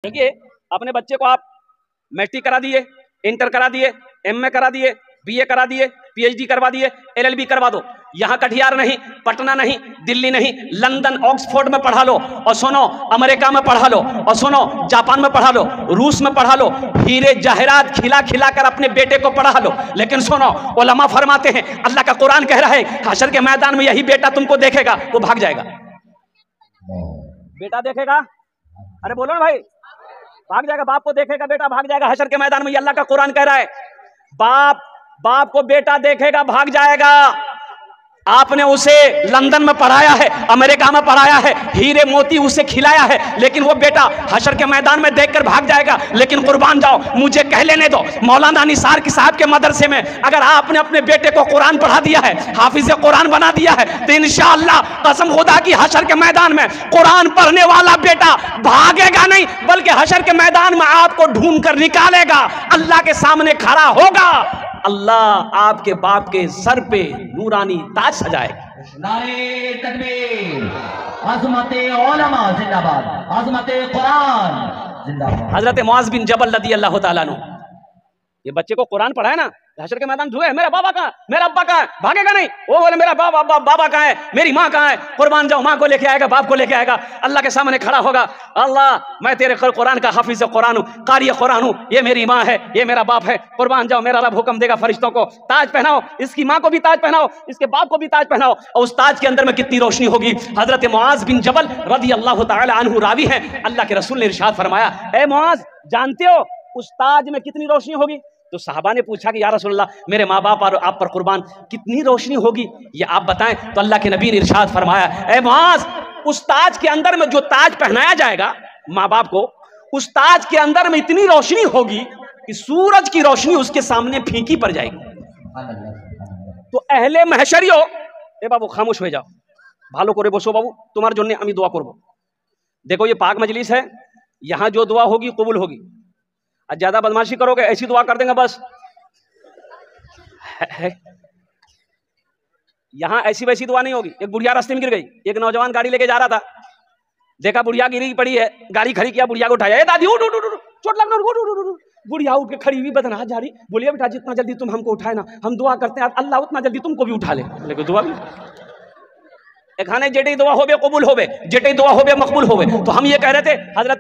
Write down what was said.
देखिए, अपने बच्चे को आप मैट्रिक करा दिए, इंटर करा दिए, एमए करा दिए, बीए करा दिए, पीएचडी करवा दिए, एलएलबी करवा दो। यहाँ कटिहार नहीं, पटना नहीं, दिल्ली नहीं, लंदन ऑक्सफोर्ड में पढ़ा लो, और सुनो अमेरिका में पढ़ा लो, और सुनो जापान में पढ़ा लो, रूस में पढ़ा लो, हीरे जहरात खिला खिला कर अपने बेटे को पढ़ा लो। लेकिन सुनो, उलमा फरमाते हैं, अल्लाह का कुरान कह रहा है, हशर के मैदान में यही बेटा तुमको देखेगा, वो भाग जाएगा। बेटा देखेगा, अरे बोलो ना भाई, भाग जाएगा। बाप को देखेगा, बेटा भाग जाएगा। हशर के मैदान में अल्लाह का कुरान कह रहा है, बाप को बेटा देखेगा, भाग जाएगा। आपने उसे लंदन में पढ़ाया है, अमेरिका में पढ़ाया है, हीरे मोती उसे खिलाया है, लेकिन वो बेटा हशर के मैदान में देखकर भाग जाएगा। लेकिन कुर्बान जाओ, मुझे कह लेने दो, मौलाना निसार की साहब के मदरसे में अगर आपने अपने बेटे को कुरान पढ़ा दिया है, हाफिज कुरान बना दिया है, तो इंशाअल्लाह कसम खुदा की हशर के मैदान में कुरान पढ़ने वाला बेटा भागेगा नहीं, बल्कि हशर के मैदान में आपको ढूंढ कर निकालेगा, अल्लाह के सामने खड़ा होगा। अल्लाह आपके बाप के सर पे नूरानी ताज सजाएगा। नारे तकबीर, अज़मते उलमा जिंदाबाद, अज़मते कुरान जिंदाबाद। हजरत मुआज़ बिन जबल रज़ी अल्लाह तआला अन्हु, ये बच्चे को कुरान पढ़ाया ना, हशर के मैदान ढूंढे, मेरा बाबा कहाँ, मेरा अब्बा कहाँ है, भागेगा नहीं। वो बोले मेरा बाबा कहाँ है, मेरी माँ कहाँ है, कुर्बान जाओ, माँ को लेके आएगा, बाप को लेके आएगा, अल्लाह के सामने खड़ा होगा। अल्लाह मैं तेरे कुरान का हाफिज कुरान हूँ, कारी कुरान हूँ, ये मेरी माँ है, ये मेरा बाप है, कुर्बान जाओ, मेरा रब हुक्म देगा फरिश्तों को ताज पहनाओ, इसकी माँ को भी ताज पहनाओ, इसके बाप को भी ताज पहनाओ। और उस ताज के अंदर में कितनी रोशनी होगी। हजरत मुआज़ बिन जबल रज़ी अल्लाह तआला अन्हु रावी हैं, अल्लाह के रसूल ने इरशाद फरमाया, ए मुआज़, जानते हो उस ताज में कितनी रोशनी होगी? तो साहबा ने पूछा कि या रसूलल्लाह, मेरे माँ बाप और आप पर कुर्बान, कितनी रोशनी होगी ये आप बताएं। तो अल्लाह के नबी ने इरशाद फरमाया, ए मुआज़, उस ताज के अंदर में जो ताज पहनाया जाएगा माँ बाप को, उस ताज के अंदर में इतनी रोशनी होगी कि सूरज की रोशनी उसके सामने फीकी पड़ जाएगी। तो अहले महशरियो, ए बाबू खामोश हो जाओ, भालो करे बसो बाबू, तुम्हारे जन्ने अमी दुआ करबो। देखो ये पाक मजलिस है, यहाँ जो दुआ होगी कबूल होगी। ज्यादा बदमाशी करोगे ऐसी दुआ कर देंगे बस। यहां ऐसी वैसी दुआ नहीं होगी। एक बुढ़िया रास्ते में गिर गई, एक नौजवान गाड़ी लेके जा रहा था, देखा बुढ़िया गिरी पड़ी है, गाड़ी खड़ी किया, बुढ़िया को उठाया, ए दादी उठ उठ उठ, चोट लगना, बुढ़िया उठ के खड़ी हुई, बदनहास जा रही, बोलिए बेटा जितना जल्दी तुम हमको उठाए ना, हम दुआ करते हैं अल्लाह उतना जल्दी तुमको भी उठा ले। लेकिन दुआ भी एक खाने जेटे दुआ होबे कबूल होबे, जेटे दुआ होबे मकबूल होबे। तो हम ये कह रहे थे हजरत